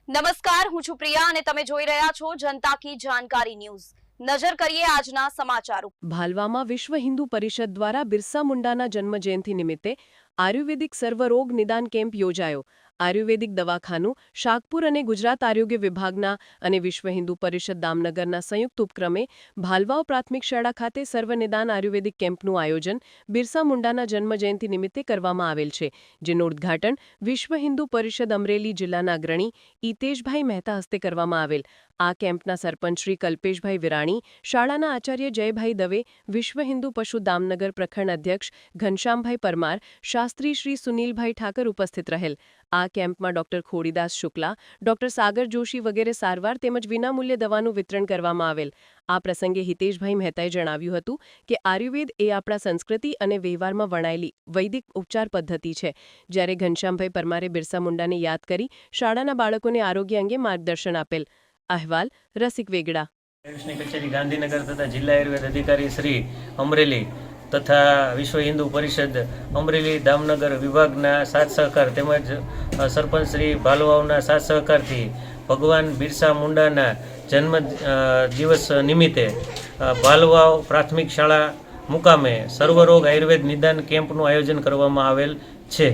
નમસ્કાર, હું છું પ્રિયા અને તમે જોઈ રહ્યા છો જનતા કી જાણકારી ન્યૂઝ। નજર કરીએ આજના સમાચારો। ભાલવામાં વિશ્વ હિન્દુ પરિષદ દ્વારા બિરસા મુંડાના જન્મજયંતિ નિમિત્તે આયુર્વેદિક સર્વરોગ નિદાન કેમ્પ યોજાયો। આયુર્વેદિક દવાખાનું શાકપુર અને ગુજરાત આરોગ્ય વિભાગના અને વિશ્વ હિન્દુ પરિષદ દામનગરના સંયુક્ત ઉપક્રમે ભાલવાવ પ્રાથમિક શાળા ખાતે સર્વનિદાન આયુર્વેદિક કેમ્પનું આયોજન બિરસા મુંડાના જન્મજયંતિ નિમિત્તે કરવામાં આવેલ છે, જેનું ઉદ્ઘાટન વિશ્વ હિન્દુ પરિષદ અમરેલી જિલ્લાના અગ્રણી ઈતેશભાઈ મહેતા હસ્તે કરવામાં આવેલ। આ કેમ્પના સરપંચ શ્રી કલ્પેશભાઈ વિરાણી, શાળાના આચાર્ય જયભાઈ દવે, વિશ્વ હિન્દુ પશુ દામનગર પ્રખંડ અધ્યક્ષ ઘનશ્યામભાઈ પરમાર, શાસ્ત્રી શ્રી સુનિલભાઈ ઠાકર ઉપસ્થિત રહેલ। આ કેમ્પમાં ડોક્ટર ખોડીદાસ શુક્લા, ડોક્ટર સાગર જોશી વગેરે સારવાર તેમજ વિનામૂલ્યે દવાનું વિતરણ કરવામાં આવેલ। આ પ્રસંગે હિતેશભાઈ મહેતાએ જણાવ્યું હતું કે આયુર્વેદ એ આપણા સંસ્કૃતિ અને વ્યવહારમાં વણાયેલી વૈદિક ઉપચાર પદ્ધતિ છે, જ્યારે ઘનશ્યામભાઈ પરમારે બિરસા મુંડાને યાદ કરી શાળાના બાળકોને આરોગ્ય અંગે માર્ગદર્શન આપેલ। અહેવાલ રસિક વેગડા। કચેરી ગાંધીનગર તથા જિલ્લા આયુર્વેદ અધિકારી શ્રી અમરેલી તથા વિશ્વ હિન્દુ પરિષદ અમરેલી દામનગર વિભાગના સાથ સહકાર તેમજ સરપંચ શ્રી ભાલવાવના સાથ સહકારથી ભગવાન બિરસા મુંડાના જન્મ દિવસ નિમિત્તે ભાલવાવ પ્રાથમિક શાળા મુકામે સર્વરોગ આયુર્વેદ નિદાન કેમ્પનું આયોજન કરવામાં આવેલ છે।